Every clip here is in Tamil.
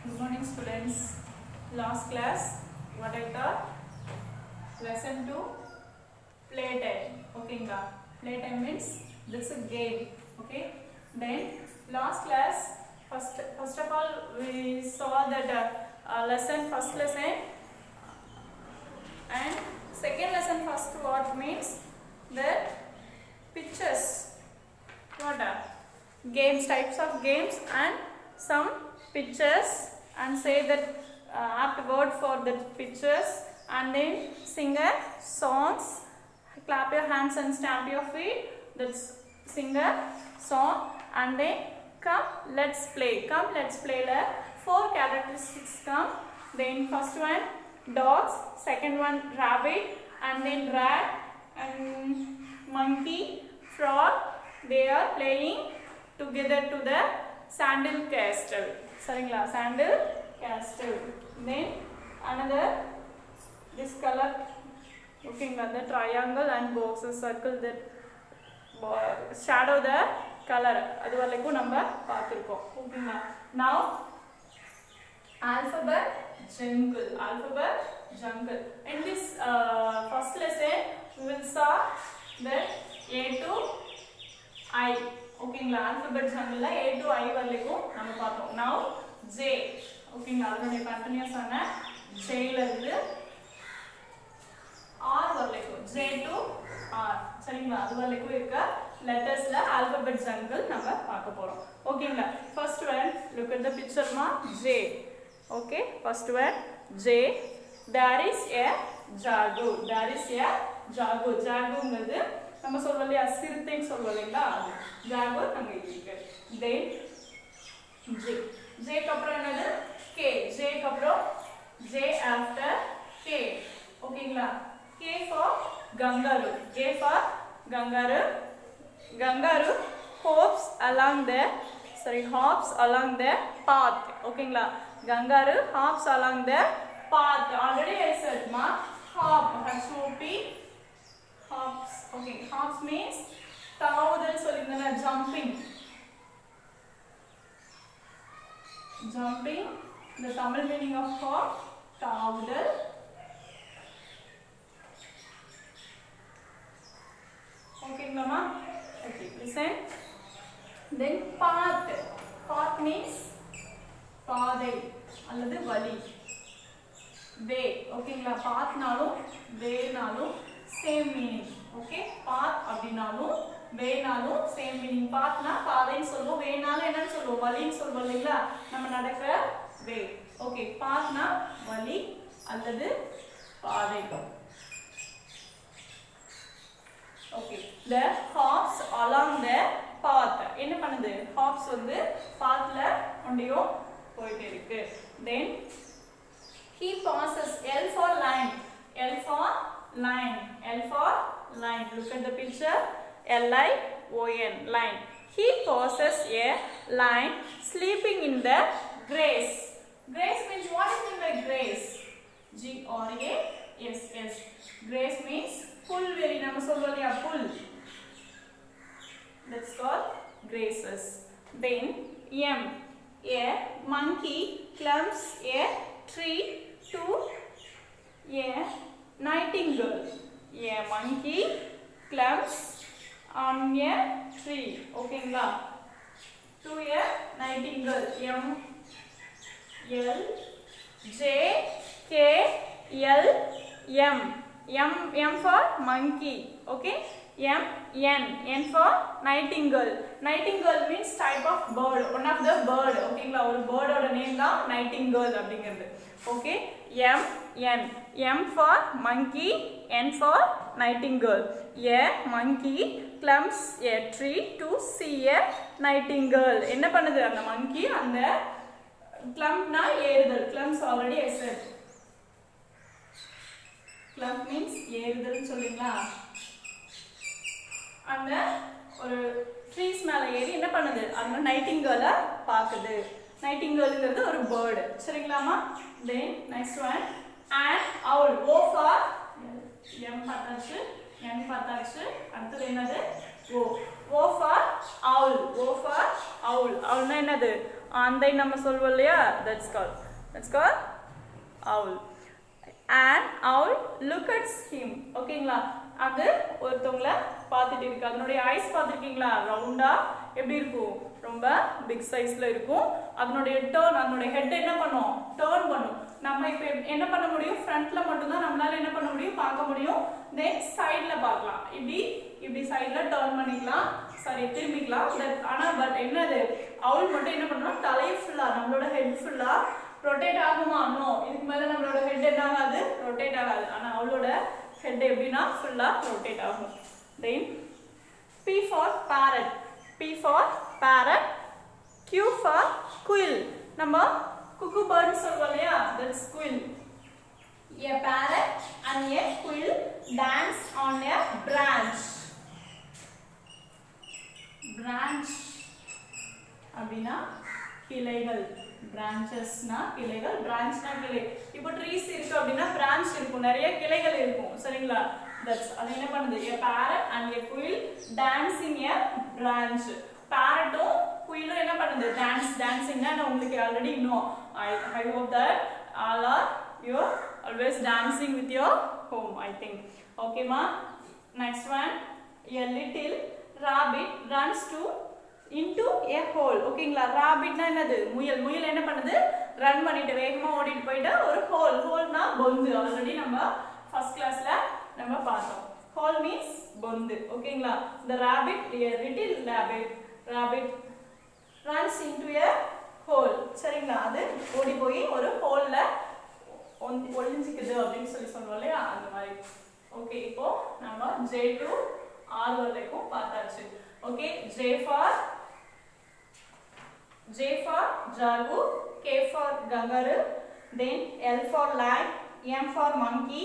Good morning, students. Last class, what I taught? Lesson 2, playtime. Okay, playtime means this is a game. Okay. Then last class, first of all, we saw that first lesson, and second lesson. First, what means that pictures. What are games, types of games, and some pictures, and say that apt word for the pictures, and then sing a songs, clap your hands and stamp your feet, that's sing a song, and then come let's play the 4 characteristics come. Then first one dogs, second one rabbit, and then rat and monkey, frog, they are playing together to the sandal castle. Saringla, sandal castle. Then another, this color, looking at the triangle and boxes, circle that shadow the color. அது வரைக்கும் நம்ம பார்த்திருக்கோம். ஓகேங்களா? Now alphabet jungle. In this first lesson we will saw that A to I. ஓகேங்களா? alphabet jungle A to I வரைக்கும் நம்ம பார்த்தோம். Now J. ஓகேங்களா? அதனுடைய கண்டினியூஸ் ஆன J ல இருந்து R வரைக்கும், J to R. சரிங்களா? அது வரைக்கும் இருக்க லெட்டர்ஸ்ல alphabet jungle நம்ம பார்க்க போறோம். ஓகேங்களா? First one, look at the picture ma, J. Okay, first one J. There is a jagu. ஜாகுங்கிறது நம்ம சொல்றோம் இல்லையா, சிறுத்தைன்னு சொல்றோம் இல்லைங்களா, அது ஜாகு அங்க இருக்கு. Then J க்கு அப்புறம் என்னது, K. J க்கு அப்புறம் J after K. ஓகேங்களா? K for kangaroo. Kangaroo hops along the path. ஓகேங்களா? kangaroo hops along the path. Already I said ma, hop, H-O-P, hops. Okay, hops means தாவுதல் சொல்லிருந்தேனா, jumping. The Tamil meaning of hop, தாவுதல். Okay, mama. Okay, listen. Then path means பாதை அல்லது வழி. way. ஓகேங்களா? pathனாலும் wayனாலும் same meaning. okay, path அப்படினாலும் wayனாலும் same meaning. pathனா பாதைன்னு சொல்லுவோம், wayனாலும் என்னன்னு சொல்லுவோம், வழின்னு சொல்லுவோம் இல்லைங்களா, நம்ம நடக்கிற way. okay, pathனா வழி அல்லது பாதை. okay, the hops along the path. என்ன பண்ணுது, hops வந்து pathல ஒண்டியும் போயிட்டே இருக்கு. then he passes, L for line. Look at the picture, L-I-O-N, line. He passes a line sleeping in the grass. Grass means, what is mean by grass? G-R-A-S-S. Grass means புல்வெளி, நம்ம சொல்றோம் இல்லையா, புல். That's called grasses. Then M. A monkey climbs a tree to a nightingale. A monkey climbs on a tree. ஓகேங்களா? to a nightingale. M L J K L M. M for monkey. Okay, N for nightingale. Nightingale means type of bird, one of the bird. ஓகேங்களா? ஒரு பேர்டோட நேம் தான் nightingale அப்படிங்கிறது. okay, M for monkey, N for nightingale. A monkey climbs a tree to see a nightingale. என்ன பண்ணுது அந்த monkey? அந்த climbனா ஏறுதல். climbs already I said. climb means ஏறுதல் சொல்றீங்களா? அந்த ஒரு ட்ரீஸ் மேல ஏறி என்ன பண்ணுது, அந்த நைட்டிங்கேல பாக்குது. நைட்டிங்கேல்ங்கிறது ஒரு bird. சரிங்களாமா? then next one, an owl. O for M பார்த்தாச்சு, N பார்த்தாச்சு, அடுத்து என்னது, O. O for owl. Owlனா என்னது, ஆந்தை நம்ம சொல்வோம் இல்லையா, that's called owl. An owl look at him. ஓகேங்களா, அது ஒருத்தவங்கள பார்த்துட்டு இருக்கு. அதனுடைய ஐஸ் பார்த்துருக்கீங்களா, ரவுண்டா எப்படி இருக்கும், ரொம்ப பிக் சைஸ்ல இருக்கும். அதனுடைய டர்ன், அதனுடைய ஹெட் என்ன பண்ணும், டர்ன் பண்ணும். நம்ம இப்போ என்ன பண்ண முடியும், ஃப்ரண்ட்ல மட்டும் தான் நம்மளால என்ன பண்ண முடியும், பார்க்க முடியும். தென் சைடுல பார்க்கலாம், இப்படி சைடுல டர்ன் பண்ணிக்கலாம், சாரி திரும்பிக்கலாம். ஆனா பட் என்னது, அவள் மட்டும் என்ன பண்ணணும், தலையை ஃபுல்லா, நம்மளோட ஹெட் ஃபுல்லா ரொட்டேட் ஆகுமா, நோ. இதுக்கு மேல நம்மளோட ஹெட் என்ன ஆகாது, ரொட்டேட் ஆகாது. ஆனா அவளோட ஹெட் எப்படின்னா ஃபுல்லா ரொட்டேட் ஆகும். தென் P for parrot. P for parrot. Q for quill. நம்ம cuckoo bird சொல்றோம் இல்லையா, that's quill. A parrot and a quill dance on a branch. Branch அப்படினா கிளைகள், branchesனா கிளைகள், branchனா கிளை. இப்போ trees இருக்கு அப்படினா branch இருக்கும், நிறைய கிளைகள் இருக்கும், சரிங்களா. That's அது என்ன பண்ணுது, a parrot and a quill dancing a branch. parrotம் quillம் என்ன பண்ணுது, dancingனா உங்களுக்கு already know. I hope that all are you always dancing with your home, I think. Okay ma. Next one, a little rabbit runs into a hole. ஓகேங்களா, rabbitனா என்னது, முயல் என்ன பண்ணுது, ரன் பண்ணிட்டு வேகமா ஓடிட்டு போயிட்டு ஒரு ஹோல்னா பொந்து. ஆல்ரெடி நம்ம ஃபர்ஸ்ட் கிளாஸ்ல நம்ம பார்த்தோம். ஹோல் மீன்ஸ் பொந்து. ஓகேங்களா, the rabbit, a little rabbit runs into a hole. சரிங்களா, அது ஓடி போய் ஒரு ஹோல்ல ஒளிஞ்சிக்குது அப்படின்னு சொல்லுவோம் இல்லையா, அந்த மாதிரி. ஓகே, இப்போ நம்ம J to R வரைக்கும் பார்த்தாச்சு. Okay, J for jagu, K for kangaroo, then L for lion, M for monkey,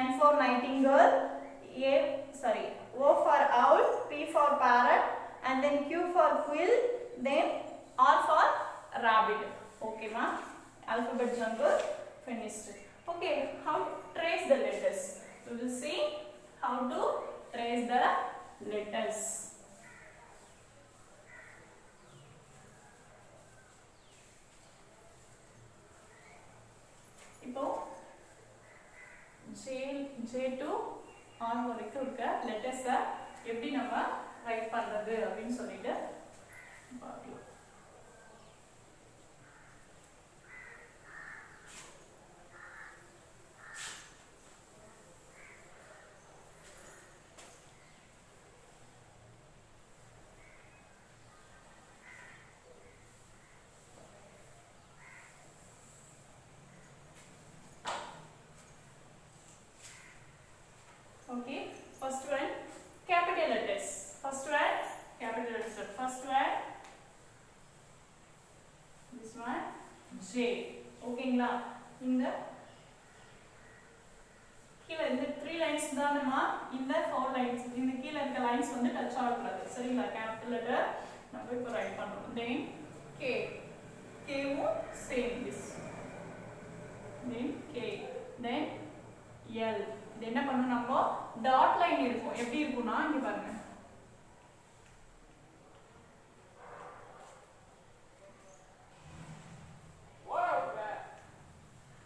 N for nightingale, O for owl, P for parrot, and then Q for quill, then R for rabbit. Okay ma, alphabet jungle finished. Okay, how to trace the letters? We will see how to trace the letters. இப்போ J to R வரைக்கும் இருக்க லெட்டர்ஸை எப்படி நம்ம ரைட் பண்றது அப்படின்னு சொல்லிட்டு பார்க்கலாம். Okay, first one capital letters. First one capital letters. First one this one J. ஓகேங்களா, இந்த கீழ இந்த 3 லைன்ஸ் தானமா, இந்த 4 லைன்ஸ், இந்த கீழ இருக்க லைன்ஸ் வந்து டச் ஆகக்கூடாது, சரிங்களா. கேபிட்டல் லெட்டர் நம்ம இப்போ ரைட் பண்றோம். தென் K, K-வும் same this, then K, then L. இது என்ன பண்ணணும், நம்ம டாட் லைன் இருக்கும், எப்படி இருக்கும்னா இங்க பாருங்க,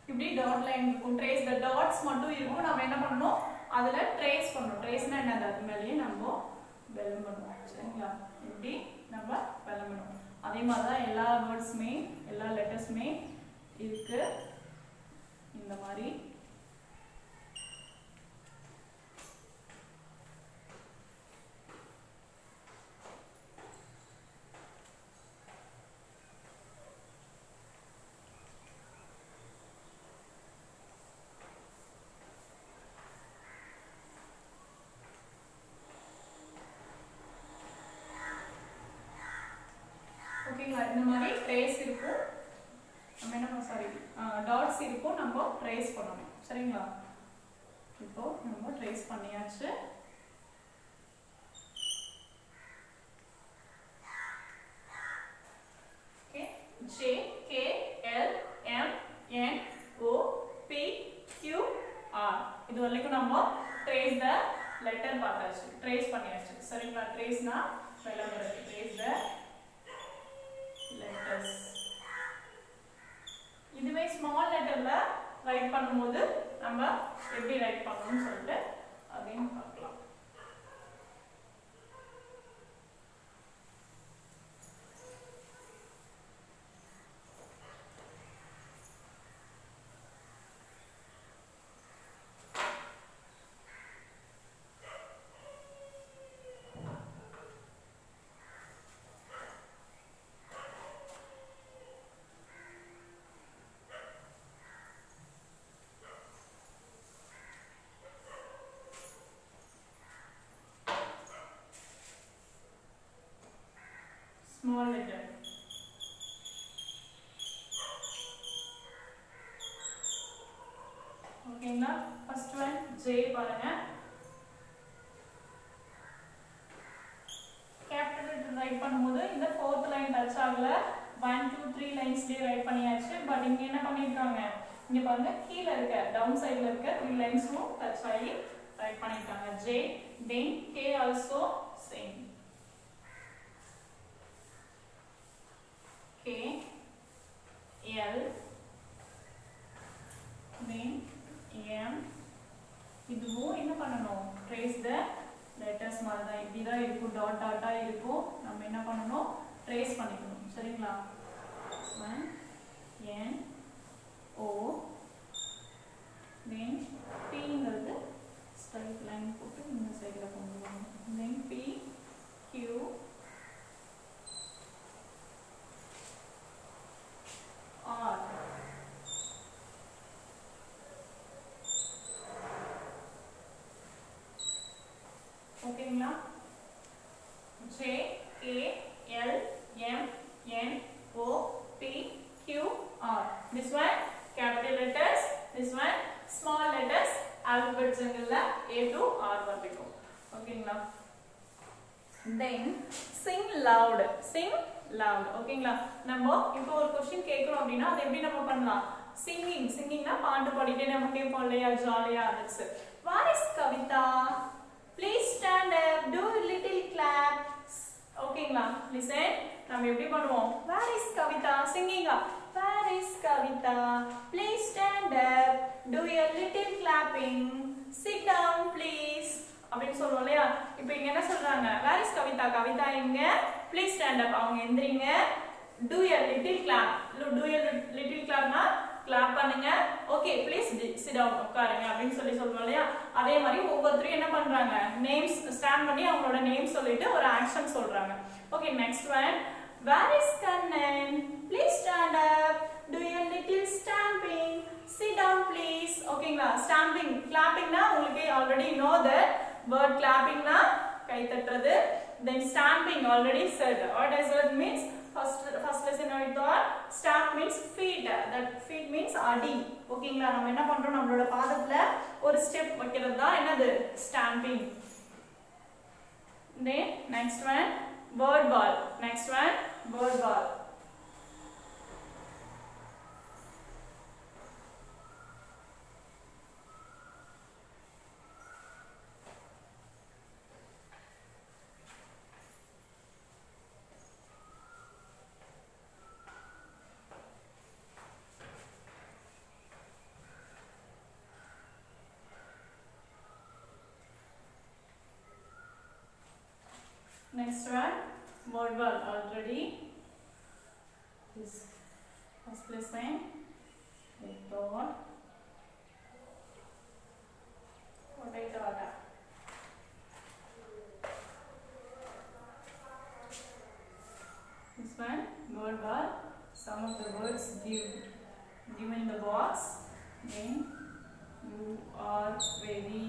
இப்படி டாட் லைன் இருக்கும். ட்ரேஸ் த டாட்ஸ் மட்டும் இருக்கும். நம்ம என்ன பண்ணணும், அதுல ட்ரேஸ் பண்ணணும். ட்ரேஸ்னா என்னது, அது மேலேயே நம்ம வெல்லம் பண்ணுவோம், சரிங்களா. இப்படி நம்ம வெல்லம் பண்ணுவோம். அதே மாதிரி தான் எல்லா வேர்ட்ஸுமே, எல்லா லெட்டர்ஸுமே இருக்கு. இந்த மாதிரி இந்த மாதிரி ட்ரேஸ் இருக்கும். நம்ம என்ன சாரி டாட்ஸ் இருக்கும், நம்ம ட்ரேஸ் பண்ணணும், சரிங்களா. இப்போ நம்ம ட்ரேஸ் பண்ணியாச்சு. Okay, J, K, L, M, N, O, P, Q, R. இது வரைக்கும் நம்ம ட்ரேஸ் த லெட்டர் பார்த்தாச்சு, ட்ரேஸ் பண்ணியாச்சு, சரிங்களா. ட்ரேஸ்னா ட்ரேஸ் த letters. இதுவே ஸ்மால் லெட்டர்ல ரைட் பண்ணும்போது நம்ம எப்படி ரைட் பண்ணணும்னு சொல்லிட்டு அதையும் பார்க்கலாம். Small letter. ஓகேங்களா? ஃபர்ஸ்ட் ஒன் J பாருங்க. கேபிட்டல் லெட்டர் ரைட் பண்ணும்போது இந்த 4th லைன் டச் ஆகல. 1 2 3 லைன்ஸ்லயே ரைட் பண்ணியாச்சு. பட் இங்க என்ன பண்ணிருக்காங்க? இங்க பாருங்க கீழ இருக்க டவுன் சைடுல இருக்க 3 லைன்ஸும் டச் ஆகி ரைட் பண்ணிருக்காங்க. J then K also same. K L then M இதுவும் என்ன பண்ணணும்? Trace the letters மாதிரி தான் இப்படி தான் இருக்கும். டாட் டாட்டா இருக்கும். நம்ம என்ன பண்ணணும்? ட்ரேஸ் பண்ணிக்கணும். சரிங்களா? 1 N O then Pங்கிறது ஸ்ட்ரைட் லைன் போட்டு இந்த சைடுல கொண்டு வரணும். then P Q R ஓகேங்களா? J K L M N O P Q R. This one capital letters, this one small letters, alphabet symbol A to R வரைக்கும். ஓகேங்களா? Then sing loud. Sing loud. ஓகேங்களா? நம்ம இப்போ ஒரு क्वेश्चन கேக்குறோம் அப்படினா அது எப்படி நம்ம பண்ணலாம்? Singing. Singingனா பாட்டு பாடிட்டே நம்ம கேட்போம் இல்லையா? ஜாலியா. That's it. Where is Kavita? Please stand up. Do a little clap. ஓகேங்களா? Listen. நம்ம எப்படி பண்ணுவோம்? Where is Kavita? Singing. Where is Kavita? Please stand up. Do a little clapping. Sit down please. அப்படினு சொல்றோம் இல்லையா? இப்போ இங்க என்ன சொல்றாங்க? Where is Kavita? Kavita எங்க? Please stand up. அவங்க எந்திரிங்க. Do a little clap. Do a little clapனா clap பண்ணுங்க. Okay, please sit down. உட்காருங்க அப்படினு சொல்றோம் இல்லையா? அதே மாதிரி ஒவ்வொருத்தரும் என்ன பண்றாங்க? நேம்ஸ் ஸ்டாண்ட் பண்ணி அவங்களோட நேம் சொல்லிட்டு ஒரு ஆக்ஷன் சொல்றாங்க. Okay, next one. Where is Kannan? Please stand up. Do a little stamping. Sit down please. ஓகேங்களா? Stamping, clapping னா உங்களுக்கு already know that word. clapping னா கை தட்டுறது. Then stamping already said. What does it means? First lesson I thought stamp means feet. That feet means அடி. ஓகேங்களா? நம்ம என்ன பண்றோம்? நம்மளோட பாதத்துல ஒரு ஸ்டெப் வைக்கிறது தான் என்னது? stamping. Then next one word ball. Next one word ball. Next one word ball. Already this first lesson I thought what I thought this one word ball. Some of the words given in the box. Then you are very,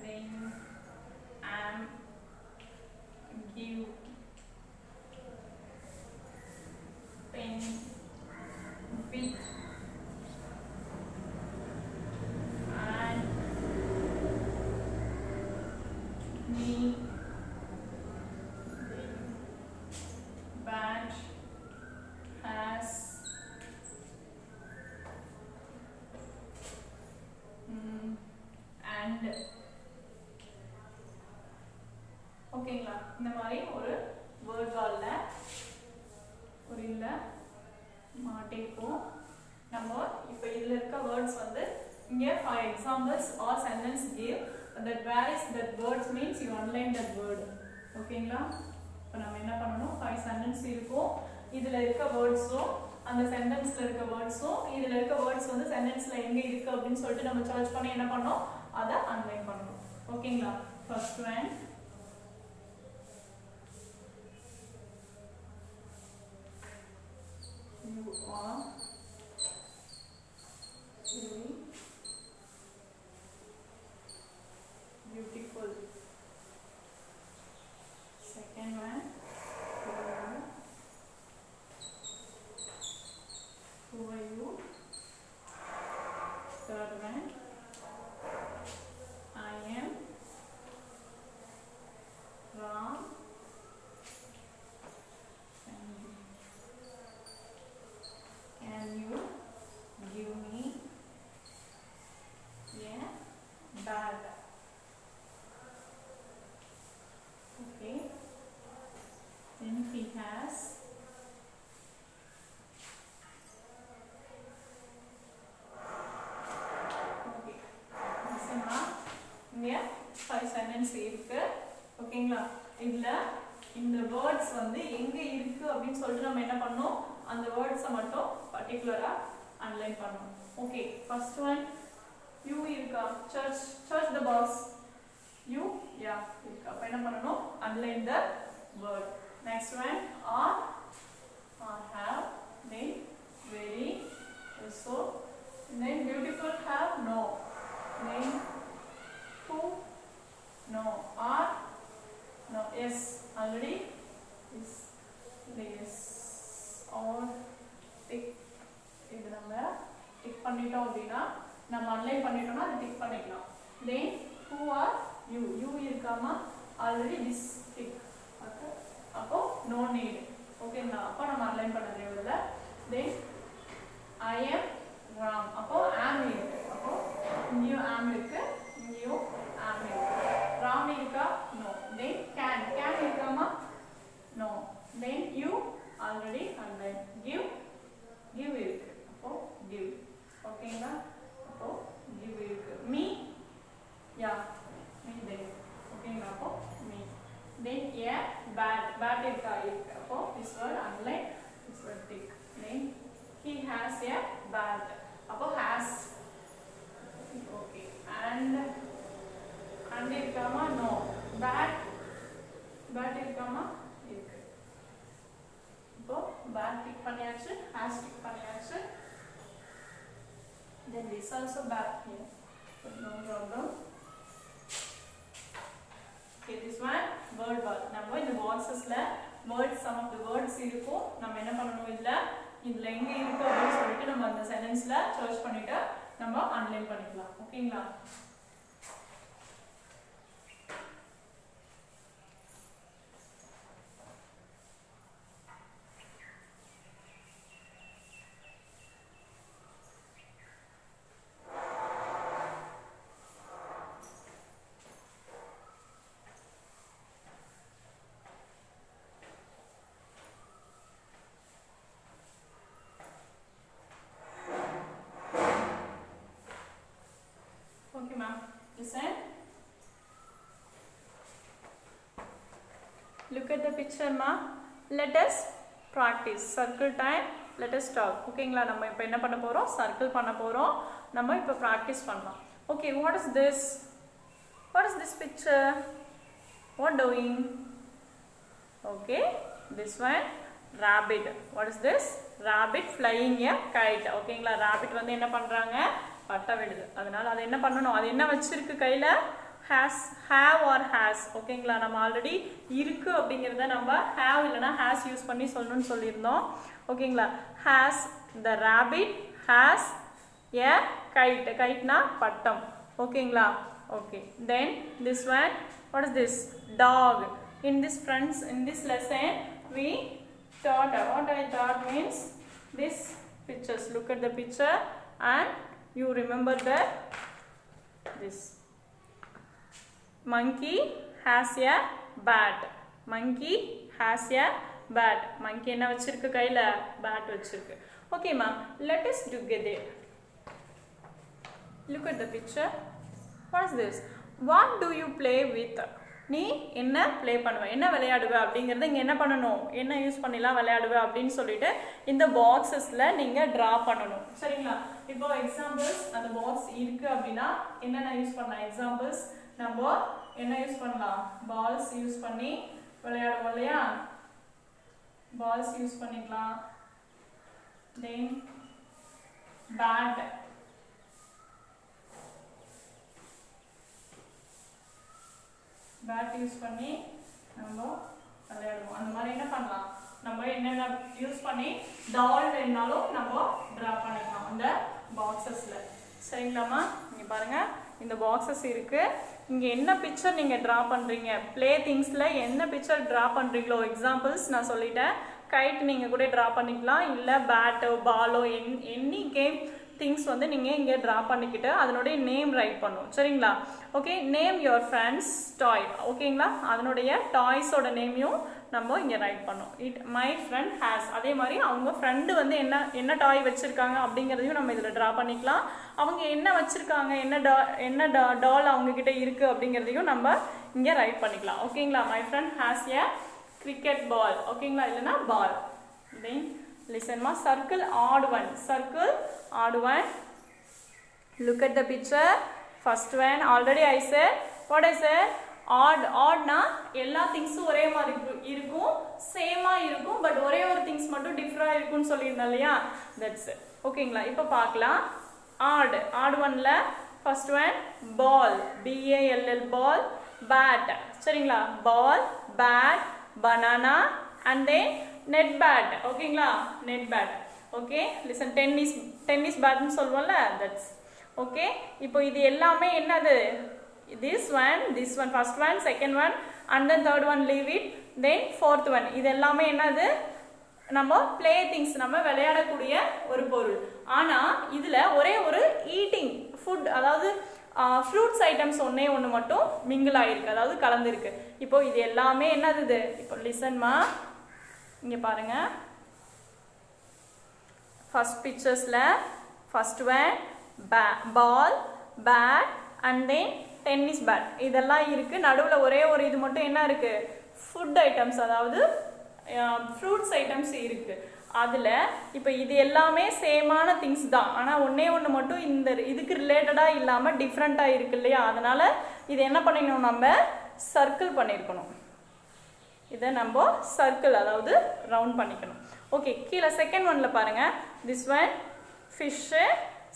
then am, give, pen, with, and, me, bat, has, and. ஓகேங்களா? இந்த மாதிரி ஒரு வேர்ட் வால்ல ஒரு இல்ல மாட்டிருக்கும். நம்ம இப்போ இதில் இருக்க வேர்ட்ஸ் வந்து இங்கே 5 examples or sentence give that varies that words means you underline that word. ஓகேங்களா? இப்போ நம்ம என்ன பண்ணணும், 5 sentence இருக்கும். இதில் இருக்க வேர்ட்ஸும் அந்த சென்டென்ஸில் இருக்க வேர்ட்ஸும் இதில் இருக்க வேர்ட்ஸ் வந்து சென்டென்ஸில் எங்கே இருக்குது அப்படின்னு சொல்லிட்டு நம்ம சர்ச் பண்ணி என்ன பண்ணோம், அதை அண்டர்லைன் பண்ணணும். ஓகேங்களா? First one, you are very beautiful. Second one, who are you? Third one, I am Ram. Can you give me a bag? Okay. Then he has okay. Listen up. இங்க 5 sentence இருக்கு. ஓகேங்களா? இதுல இந்த வேர்ட்ஸ் வந்து எங்க இருக்கு அப்படின்னு சொல்லிட்டு நம்ம என்ன பண்ணோம், அந்த வேர்ட்ஸை மட்டும் பர்டிகுலரா அண்டர்லைன் பண்ணணும். ஓகே, ஃபர்ஸ்ட் ஒன் யூ இருக்கா, சர்ச் த பாக்ஸ். யூ யா இருக்கா, அப்போ என்ன பண்ணணும், underline the word. Next one R have, then very, so, then beautiful have no, then who no, are no, yes already is yes, or tick. இது நம்ம டிக் பண்ணிட்டோம் அப்படின்னா நம்ம அன்லைன் பண்ணிட்டோம்னா அது டிக் பண்ணிக்கலாம். தென் who are you, you இருக்காமா, ஆல்ரெடி திஸ் டிக், அப்போ நோ நீட். ஓகேங்களா? அப்போ நம்ம அன்லைன் பண்ண தேவையில்லை. தென் I am Ram, அப்போ am இருக்கு, அப்போ இங்கேயும் am இருக்கு, இங்கேயும் am இருக்கு. ராம் இருக்கா, நோ. தென் can இருக்காமா, no. Then you already underline. give இருக்கு, அப்போ give. ஓகேங்களா? அப்போ give இருக்கு. me யா me then. ஓகேங்களா? அப்போ me. then a bat இருக்கா, இருக்கு, அப்போ this word underline, this word tick. then he has a bat, அப்போ has. okay, and இருக்காமா, no. bat இருக்காமா, இருக்கு. இப்போ bat tick பண்ணியாச்சு, has tick பண்ணியாச்சு. then this also bat here, but no problem. okay, this one word wall. நம்ம இந்த boxesல words, some of the words இருக்கும். நம்ம என்ன பண்ணணும், இதுல எங்க இருக்கு அப்படின்னு சொல்லிட்டு நம்ம அந்த சென்டென்ஸ்ல சர்ச் பண்ணிட்டு நம்ம அண்டர்லைன் பண்ணிக்கலாம். ஓகேங்களா? Okay, ma'am. Listen. Look at the picture, ma. Let us practice. Circle time. Let us talk. ஓகேங்களா? நம்ம இப்போ என்ன பண்ண போறோம், சர்க்கிள் பண்ண போறோம். நம்ம இப்போ practice பண்ணலாம். Okay, what is this? What is this picture? What doing? Okay, this one rabbit. What is this? Rabbit flying a kite. ஓகேங்களா? rabbit வந்து என்ன பண்றாங்க, பட்டை விடுது. அதனால அது என்ன பண்ணணும், அது என்ன வச்சிருக்கு கையில, have or has. ஓகேங்களா? நம்ம ஆல்ரெடி இருக்கு அப்படிங்கறத நம்ம have இல்லனா has யூஸ் பண்ணி சொல்லணும்னு சொல்லியிருந்தோம். ஓகேங்களா? has, the rabbit has a kite. kiteனா பட்டம். ஓகேங்களா? okay, then this one, what is this, dog. in this lesson we taught, what I taught means this pictures. look at the picture and you remember that this monkey has a bat. monkey has a bat. Monkey என்ன வச்சிருக்கு கையில bat வச்சிருக்கு. Okay ma, let us together. Look at the picture. What is this? What do you play with? நீ என்ன ப்ளே பண்ணுவ, என்ன விளையாடுவ அப்படிங்கிறத இங்கே என்ன பண்ணணும், என்ன யூஸ் பண்ணிலாம் விளையாடுவ அப்படின்னு சொல்லிட்டு இந்த பாக்ஸஸில் நீங்கள் ட்ரா பண்ணணும். சரிங்களா? இப்போ எக்ஸாம்பிள்ஸ் அந்த பாக்ஸ் இருக்குது அப்படின்னா என்னென்ன யூஸ் பண்ணலாம்? எக்ஸாம்பிள்ஸ் நம்ம என்ன யூஸ் பண்ணலாம்? பால்ஸ் யூஸ் பண்ணி விளையாடுவோம் இல்லையா? பால்ஸ் யூஸ் பண்ணிக்கலாம். தென் பேட், பேட் யூஸ் பண்ணி நம்ம விளையாடுவோம். அந்த மாதிரி என்ன பண்ணலாம், நம்ம என்னென்ன யூஸ் பண்ணி டால் வேணாலும் நம்ம ட்ரா பண்ணிக்கலாம் அந்த பாக்ஸஸில். சரிங்களாம்மா? இங்கே பாருங்கள், இந்த பாக்ஸஸ் இருக்குது. இங்கே என்ன பிக்சர் நீங்கள் ட்ரா பண்ணுறீங்க, ப்ளே திங்ஸில் என்ன பிக்சர் ட்ரா பண்ணுறீங்களோ, எக்ஸாம்பிள்ஸ் நான் சொல்லிட்டேன். கைட் நீங்கள் கூட ட்ரா பண்ணிக்கலாம், இல்லை பேட்டோ பாலோ எனி கேம் திங்ஸ் வந்து நீங்கள் இங்கே ட்ரா பண்ணிக்கிட்டு அதனுடைய நேம் ரைட் பண்ணும். சரிங்களா? ஓகே, நேம் யுவர் ஃப்ரெண்ட்ஸ் டாய். ஓகேங்களா? அதனுடைய டாய்ஸோட நேமையும் நம்ம இங்கே ரைட் பண்ணோம். My friend has. அதே மாதிரி அவங்க ஃப்ரெண்டு வந்து என்ன டாய் வச்சுருக்காங்க அப்படிங்கிறதையும் நம்ம இதில் ட்ரா பண்ணிக்கலாம். அவங்க என்ன வச்சுருக்காங்க, என்ன டால் அவங்கக்கிட்ட இருக்குது அப்படிங்கிறதையும் நம்ம இங்கே ரைட் பண்ணிக்கலாம். ஓகேங்களா? My friend has a cricket ball. ஓகேங்களா? இல்லைன்னா பால். தென் listen ma, circle odd one. Circle odd one. Look at the picture. First one already I said. What I said? Odd. Odd na எல்லா திங்ஸும் ஒரே மாதிரி இருக்கும், சேமா இருக்கும், பட் ஒரே ஒரு திங்ஸ் மட்டும் டிஃபரா இருக்கும்னு சொல்லியிருந்தேன் இல்லையா? That's it. ஓகேங்களா? இப்போ பார்க்கலாம். odd. odd ஒன்ல first one ball, BALL ball, bat. சரிங்களா? ball, bat, banana and then net bat. ஓகேங்களா? net bat. Okay, listen, tennis bat னு சொல்வோம்ல, that's ஓகே. இப்போ இது எல்லாமே என்னது? this one first one, second one and then third one leave it, then fourth one. இது எல்லாமே என்னது? நம்ம ப்ளே திங்ஸ், நம்ம விளையாடக்கூடிய ஒரு பொருள். ஆனால் இதில் ஒரே ஒரு ஈட்டிங் ஃபுட், அதாவது ஃப்ரூட்ஸ் ஐட்டம்ஸ் ஒன்று மட்டும் மிங்கிள் ஆகிருக்கு, அதாவது கலந்துருக்கு. இப்போ இது எல்லாமே என்னது? இப்போ லிசன்மா, இங்கே பாருங்கள். ஃபர்ஸ்ட் பிக்சர்ஸில் first one ball, bat and then tennis bat இதெல்லாம் இருக்குது. நடுவில் ஒரே ஒரு இது மட்டும் என்ன இருக்குது? ஃபுட் ஐட்டம்ஸ், அதாவது ஃப்ரூட்ஸ் ஐட்டம்ஸ் இருக்குது. அதில் இப்போ இது எல்லாமே சேமான திங்ஸ் தான், ஆனால் ஒன்று மட்டும் இந்த இதுக்கு ரிலேட்டடாக இல்லாமல் டிஃப்ரெண்ட்டாக இருக்கு இல்லையா? அதனால் இது என்ன பண்ணிக்கணும், நம்ம சர்க்கிள் பண்ணியிருக்கணும். இதை நம்ம சர்க்கிள், அதாவது ரவுண்ட் பண்ணிக்கணும். ஓகே, கீழே செகண்ட் ஒன்ல பாருங்கள். This one fish,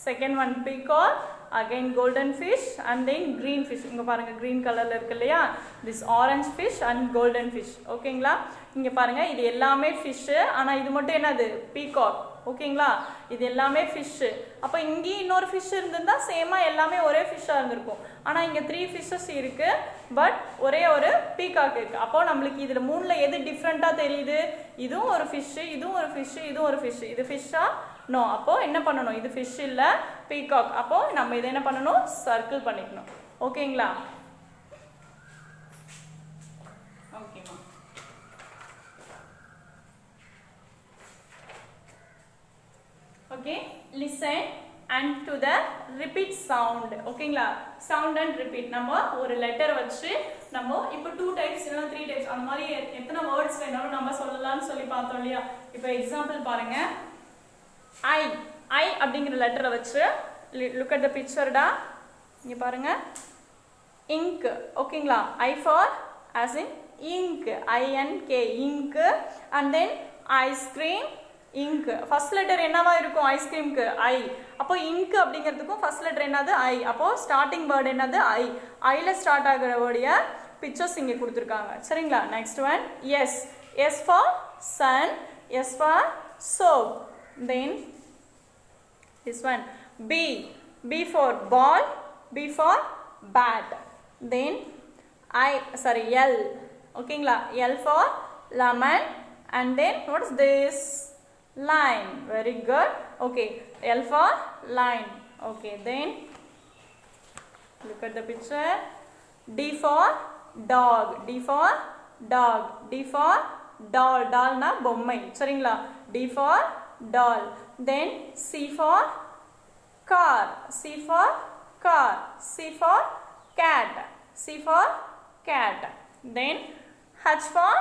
second one peacock, again golden fish and then green fish. இங்கே பாருங்கள், க்ரீன் கலரில் இருக்கு இல்லையா? This orange fish and golden fish. ஓகேங்களா? இங்கே பாருங்கள், இது எல்லாமே ஃபிஷ்ஷு, ஆனால் இது மட்டும் என்னது? பீகாக். ஓகேங்களா? இது எல்லாமே ஃபிஷ்ஷு. அப்போ இங்கேயும் இன்னொரு ஃபிஷ் இருந்திருந்தால் சேமாக எல்லாமே ஒரே ஃபிஷ்ஷாக இருந்திருக்கும். ஆனால் இங்கே 3 ஃபிஷ்ஷஸ் இருக்குது, பட் ஒரே ஒரு பீகாக் இருக்குது. அப்போது நம்மளுக்கு இதில் 3ல் எது டிஃப்ரெண்ட்டாக தெரியுது? இதுவும் ஒரு ஃபிஷ்ஷு, இதுவும் ஒரு ஃபிஷ்ஷு, இதுவும் ஒரு ஃபிஷ்ஷு. இது ஃபிஷ்ஷா? நோ. அப்போது என்ன பண்ணணும்? இது ஃபிஷ் இல்லை, பீகாக். அப்போது நம்ம இதை என்ன பண்ணணும்? சர்க்கிள் பண்ணிக்கணும். ஓகேங்களா? ஓகேம்மா. Okay, listen and do the repeat sound. ஓகேங்களா? Sound and repeat. நம்ம ஒரு லெட்டர் வச்சு நம்ம இப்போ 2 டைப்ஸ் இல்லைனா 3 டைப்ஸ் அந்த மாதிரி எத்தனை வேர்ட்ஸ் வேணாலும் நம்ம சொல்லலாம்னு சொல்லி பார்த்தோம் இல்லையா? இப்போ எக்ஸாம்பிள் பாருங்க. ஐ அப்படிங்கிற லெட்டரை வச்சு லுக் அட் த பிக்சர்டா. இங்கே பாருங்க, இங்க். ஓகேங்களா? I for as in ink, INK, ink. And then ice cream, ink. First letter என்னவா இருக்கும்? ஐஸ்கிரீம்க்கு ஐ. அப்போ இங்க் அப்படிங்கிறதுக்கும் ஃபர்ஸ்ட் லெட்டர் என்னது? ஐ. அப்போ ஸ்டார்டிங் வேர்டு என்னது? ஐ. ஐல ஸ்டார்ட் ஆகிற வேர்டைய பிக்சர்ஸ் இங்கே கொடுத்துருக்காங்க. சரிங்களா? Next one S. S for sun, S for soap. Then this one B. B for ball, B for bat. Then L. ஓகேங்களா? L for lemon. And then what is this? Line. Very good. Okay, L for line. Okay, then look at the picture. D for dog, D for dog, D for doll, dollனா பொம்மை சரிங்களா. D for doll. Then C for car, C for car, C for cat, C for cat. Then H for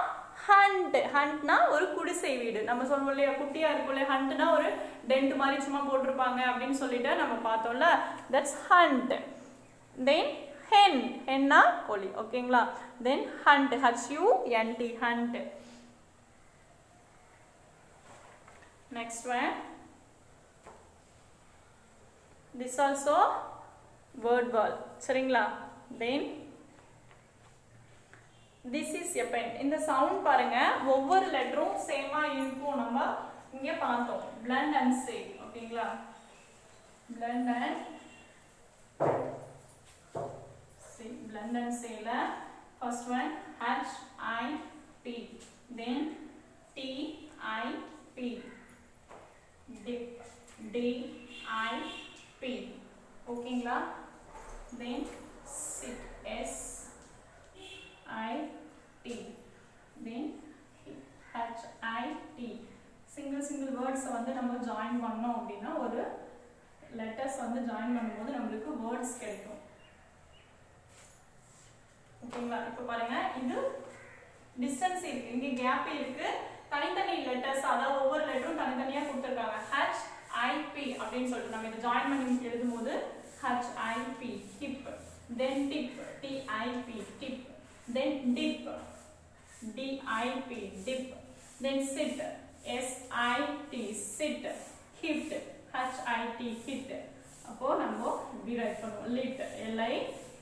hunt, huntனா ஒரு குடிசை வீடு. நம்ம சொல்லுவோம் இல்லையா குட்டியா இருக்கும்ல huntனா ஒரு டென்ட் மாதிரி சும்மா போட்டிருப்பாங்க அப்படின்னு சொல்லிட்டு நம்ம பார்த்தோம்ல, that's hunt. Then hen, henனா கோழி ஓகேங்களா. Then hunt, H-U-N-T, hunt. Next one, this also word wall சரிங்களா. Then this is a pen. இந்த சவுண்ட் பாருங்க ஒவ்வொரு லெட்டரும் சேமா இருக்கும். நம்ம இங்க பார்த்தோம் blend and say ஓகேங்களா. blend and say, blend and say ல first one H I P, then T I P, dip, D I P ஓகேங்களா. then sit, S I T, then H I T. single words வந்து நம்ம ஜாயின் பண்ணோம் அப்படின்னா ஒரு லெட்டர்ஸ் வந்து ஜாயின் பண்ணும்போது நமக்கு வேர்ட்ஸ் கிடைக்கும் ஓகேங்களா. இப்போ பாருங்க இது டிஸ்டன்ஸ் இருக்கு, இங்க கேப் இருக்கு, தனித்தனி லெட்டர்ஸ் அதாவது ஒவ்வொரு லெட்டரும் தனித்தனியா கொடுத்திருக்காங்க. H I P அப்படின்னு சொல்லிட்டு நம்ம இத ஜாயின் பண்ணி எழுதும்போது H I P hip, then tip, T I P tip, then dip, D I P dip, then sit, S I T sit, hit, H I T hit. அப்போ நம்ம இப்படி ரைட் பண்ணுவோம் lit, L I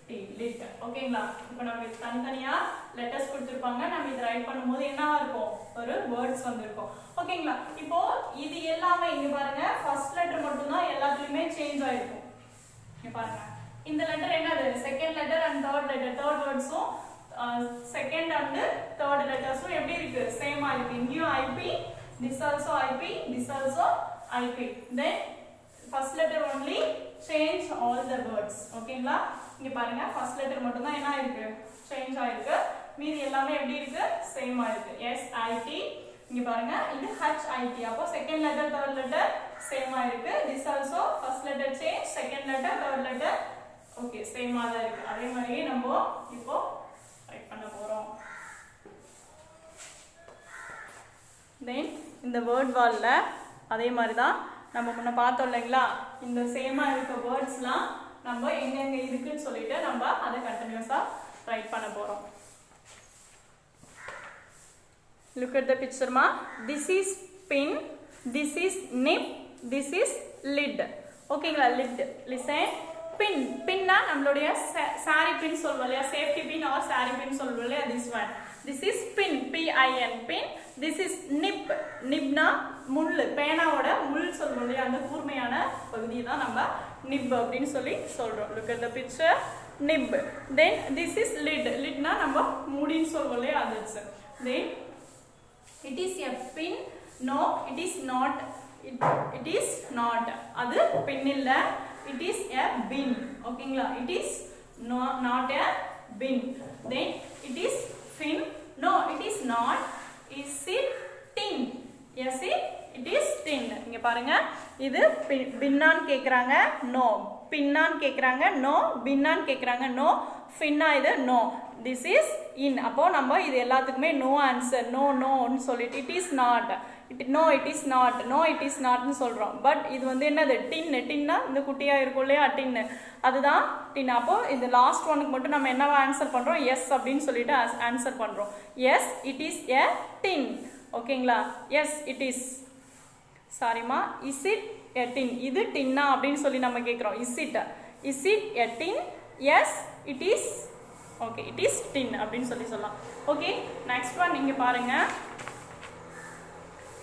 T lit ஓகேங்களா. இப்போ நம்ம தனித்தனியா லெட்டர்ஸ் கொடுத்திருப்பாங்க, நம்ம இத ரைட் பண்ணும்போது என்னவா இருக்கும் ஒரு வேர்ட்ஸ் வந்திருக்கும் ஓகேங்களா. இப்போ இது எல்லாமே இங்க பாருங்க ஃபர்ஸ்ட் லெட்டர் மட்டும் தான் எல்லாத்துலயுமே சேஞ்ச் ஆயிருக்கும். இங்க பாருங்க இந்த லெட்டர் என்னது second letter and third letter, third வேர்ட்ஸும் செகண்ட் அண்ட் தேர்ட் லெட்டர்ஸும் எப்படி இருக்கு சேமா இருக்கு. இங்கேயும் IP, this also IP, this also IP. then first letter only change all the words ஓகேங்களா. இங்க பாருங்க first letter மட்டும் தான் என்ன இருக்கு சேஞ்ச் ஆயிருக்கு, மீதி எல்லாமே எப்படி இருக்கு சேமா இருக்கு. S I T இங்க பாருங்க இது H I T. அப்போ செகண்ட் லெட்டர் தேர்ட் லெட்டர் சேமா இருக்கு. this also first letter change, second letter third letter okay சேமா தான் இருக்கு. அதே மாதிரியே நம்ம இப்போ ரைட் பண்ண போறோம். then இந்த வேர்ட் வால்ல அதே மாதிரி தான் நம்ம முன்ன பார்த்தோம் இல்லைங்களா, இந்த சேமா இருக்க வேர்ட்ஸ்லாம் நம்ம எங்கெங்க இருக்குன்னு சொல்லிட்டு நம்ம அதை கண்டினியூஸா ரைட் பண்ண போறோம். look at the picture ma. this is pin, this is nip, this is lid ஓகேங்களா. lid listen, pin, pinனா நம்மளுடைய saree pin சொல்வோம் இல்லையா, safety pin or saree pin சொல்வோம் இல்லையா, this one. this is pin, P I N pin. this is nip, nibனா முள், பேனாவோட முள் சொல்வோம் இல்லையா, அந்த கூர்மையான பகுதியை தான் நம்ம nib அப்படின்னு சொல்லி சொல்றோம். look at the picture, nib. then this is lid, lidனா நம்ம மூடின்னு சொல்வோம் இல்லையா, அதுஸ். then it is a pin, no it is not, it is not அது pin இல்ல, it is a bin ஓகேங்களா. it is not a bin. then it is fin, no it is not, is it tin, yes it is tin. இங்க பாருங்க இது பின்னான்னு கேக்குறாங்க, no பின்னான்னு கேக்குறாங்க, no பின்னான்னு கேக்குறாங்க, no ஃபின்னா இது no, this is in. அப்போ நம்ம இது எல்லாத்துக்குமே no answer, no no ன்னு சொல்லிட்டு it is not, no it is not, no it is not ன்னு சொல்றோம். பட் இது வந்து என்னது tin, tinனா இந்த குட்டியா இருக்கும் இல்லையா tin, அதுதான் tin. அப்போ இந்த லாஸ்ட் ஒன்னுக்கு மட்டும் நம்ம என்னவா ஆன்சர் பண்றோம், yes அப்படின்னு சொல்லிட்டு ஆன்சர் பண்றோம். yes it is a tin ஓகேங்களா. yes it is, சாரிமா, is it a tin, இது tinனா அப்படின்னு சொல்லி நம்ம கேக்குறோம். is it a tin, yes it is, okay it is tin அப்படின்னு சொல்லி சொல்லலாம். ஓகே நெக்ஸ்ட் ஒன் நீங்க பாருங்க,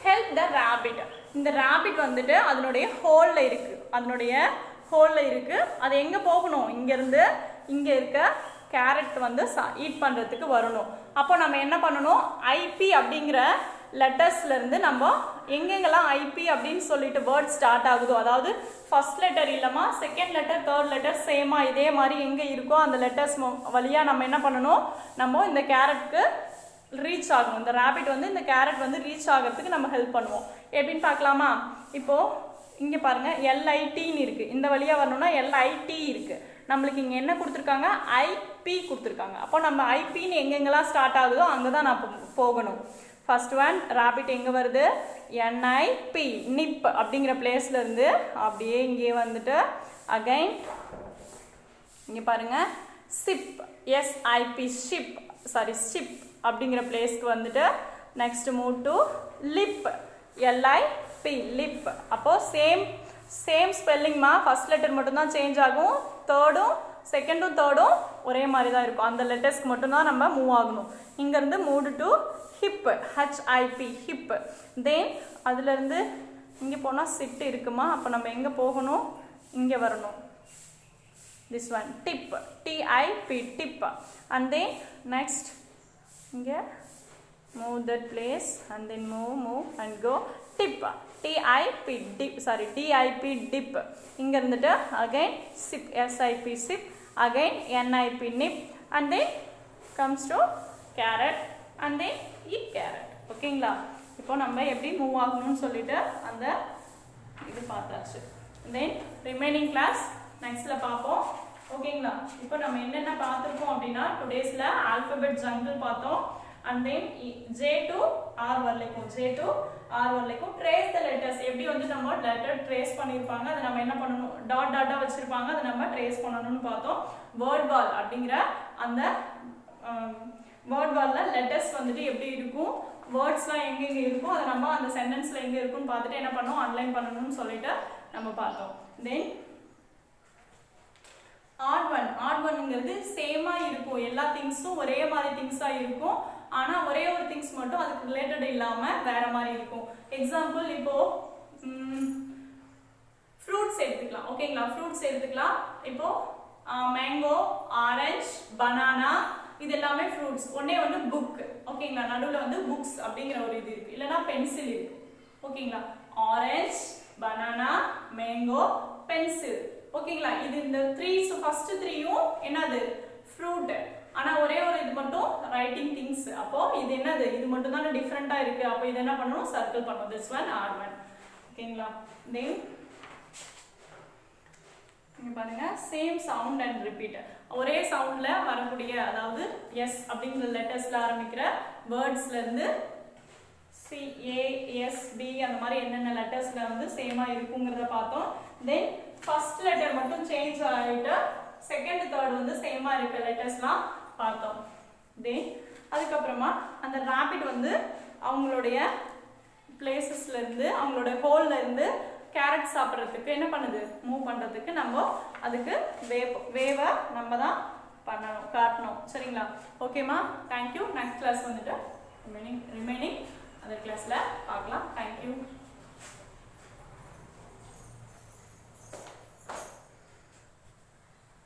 help the rabbit. இந்த rabbit வந்துட்டு அதனுடைய ஹோல்ல இருக்கு, அதனுடைய ஹோல்ல இருக்கு, அது எங்க போகணும், இங்க இருந்து இங்க இருக்க கேரட் வந்து ஈட் பண்றதுக்கு வரணும். அப்போ நம்ம என்ன பண்ணணும், ஐபி அப்படிங்கிற லெட்டர்ஸ்ல இருந்து நம்ம எங்கெங்கெல்லாம் ஐபி அப்படின்னு சொல்லிட்டு வேர்ட் ஸ்டார்ட் ஆகுதோ, அதாவது ஃபர்ஸ்ட் லெட்டர் இல்லமா செகண்ட் லெட்டர் தேர்ட் லெட்டர் சேமா இதே மாதிரி எங்க இருக்கோ அந்த லெட்டர்ஸ் வழியா நம்ம என்ன பண்ணணும், நம்ம இந்த கேரட்க்கு ரீச் ஆகும். இந்த ரேபிட் வந்து இந்த கேரட் வந்து ரீச் ஆகிறதுக்கு நம்ம ஹெல்ப் பண்ணுவோம். எப்படின்னு பார்க்கலாமா? இப்போது இங்கே பாருங்கள் LITன்னு இருக்குது. இந்த வழியாக வரணும்னா LIT இருக்குது. நம்மளுக்கு இங்கே என்ன கொடுத்துருக்காங்க? IP கொடுத்துருக்காங்க. அப்போ நம்ம IPன்னு எங்கெங்கெல்லாம் ஸ்டார்ட் ஆகுதோ அங்கே தான் நான் போகணும். ஃபர்ஸ்ட் ஒன் ரேபிட் எங்கே வருது? NIP நிப் அப்படிங்கிற பிளேஸ்லேருந்து அப்படியே இங்கே வந்துட்டு அகைன் இங்கே பாருங்கள் சிப் SIP ஷிப் ஷிப் அப்படிங்கிற பிளேஸ்க்கு வந்துட்டு next move to lip LIP lip. அப்போது சேம் ஸ்பெல்லிங்மா, ஃபர்ஸ்ட் லெட்டர் மட்டும்தான் சேஞ்ச் ஆகும், செகண்டும் தேர்டும் ஒரே மாதிரி தான் இருக்கும். அந்த லெட்டர்ஸ்க்கு மட்டும்தான் நம்ம மூவ் ஆகணும். இங்கேருந்து move to hip HIP hip. Then அதுலேருந்து இங்கே போனால் சிட் இருக்குமா, அப்போ நம்ம எங்கே போகணும்? இங்கே வரணும். This one tip TIP tip. And then next இங்கே move that place and then move and go tip TIP dip DIP dip. இங்க இருந்துட்டு again sip SIP sip again NIP nip and then comes to carrot and then eat carrot. ஓகேங்களா? இப்போ நம்ம எப்படி மூவ் ஆகணும்னு சொல்லிட்டு அந்த இது பார்த்தாச்சு. then remaining class நெக்ஸ்ட்ல பார்ப்போம். ஓகேங்களா? இப்போ நம்ம என்னென்ன பார்த்துருக்கோம் அப்படின்னா டுடேஸ்ல ஆல்பபெட் ஜங்கிள் பார்த்தோம். and then J to R வரலைக்கும் trace the letters. எப்படி வந்து நம்ம லெட்டர் ட்ரேஸ் பண்ணியிருப்பாங்க, அதை நம்ம என்ன பண்ணணும்? டாட்டாக வச்சுருப்பாங்க, அதை நம்ம ட்ரேஸ் பண்ணணும்னு பார்த்தோம். வேர்ட் வால் அப்படிங்கிற அந்த வேர்ட் வாலில் லெட்டர்ஸ் வந்துட்டு எப்படி இருக்கும், வேர்ட்ஸ்லாம் எங்கெங்கே இருக்கும், அதை நம்ம அந்த சென்டென்ஸில் எங்கே இருக்குன்னு பார்த்துட்டு என்ன பண்ணோம்? அன்லைன் பண்ணணும்னு சொல்லிட்டு நம்ம பார்த்தோம். தென் ஆட் ஒன்ங்கிறது சேமாக இருக்கும், எல்லா திங்ஸும் ஒரே மாதிரி திங்ஸாக இருக்கும். ஆனால் ஒரே ஒரு திங்ஸ் மட்டும் அதுக்கு ரிலேட்டட் இல்லாமல் வேறு மாதிரி இருக்கும். எக்ஸாம்பிள் இப்போது ஃப்ரூட்ஸ் எடுத்துக்கலாம். ஓகேங்களா? ஃப்ரூட்ஸ் எடுத்துக்கலாம். இப்போது மேங்கோ, ஆரஞ்ச், பனானா இது எல்லாமே ஃப்ரூட்ஸ். ஒன்று புக். ஓகேங்களா? நடுவில் வந்து புக்ஸ் அப்படிங்கிற ஒரு இது இருக்குது, இல்லைனா பென்சில் இருக்குது. ஓகேங்களா? Orange, banana, mango, pencil. ஓகேங்களா? இது இந்த ஃபர்ஸ்ட் த்ரீயும் என்னது? ஃப்ரூட். ஆனால் ஒரே ஒரு இது மட்டும் ரைட்டிங் திங்ஸ். அப்போது இது என்னது? இது மட்டும் தான் டிஃப்ரெண்ட்டாக இருக்குது. அப்போ இது என்ன பண்ணணும்? சர்க்கிள் பண்ணணும். This one R1. ஓகேங்களா? தென் இங்கே பாருங்கள் சேம் சவுண்ட் அண்ட் ரிப்பீட். ஒரே சவுண்டில் வரக்கூடிய, அதாவது எஸ் அப்படிங்கிற லெட்டர்ஸில் ஆரம்பிக்கிற வேர்ட்ஸ்லேருந்து CASB அந்த மாதிரி என்னென்ன லெட்டர்ஸில் வந்து சேமாக இருக்குங்கிறத பார்த்தோம். தென் ஃபர்ஸ்ட் லெட்டர் மட்டும் சேஞ்ச் ஆகிட்டு செகண்ட் தேர்ட் வந்து சேமாக இருக்க லெட்டர்ஸ்லாம் பார்த்தோம். தென் அதுக்கப்புறமா அந்த ரேபிட் வந்து அவங்களுடைய பிளேசஸ்லேருந்து, அவங்களோட ஹோல்லேருந்து கேரட் சாப்பிட்றதுக்கு என்ன பண்ணுது? மூவ் பண்ணுறதுக்கு நம்ம அதுக்கு வேவை நம்ம தான் காட்டணும். சரிங்களா? ஓகேம்மா, தேங்க்யூ. நெக்ஸ்ட் கிளாஸ் வந்துட்டு ரிமைனிங் அதர் கிளாஸில் பார்க்கலாம். தேங்க்யூ.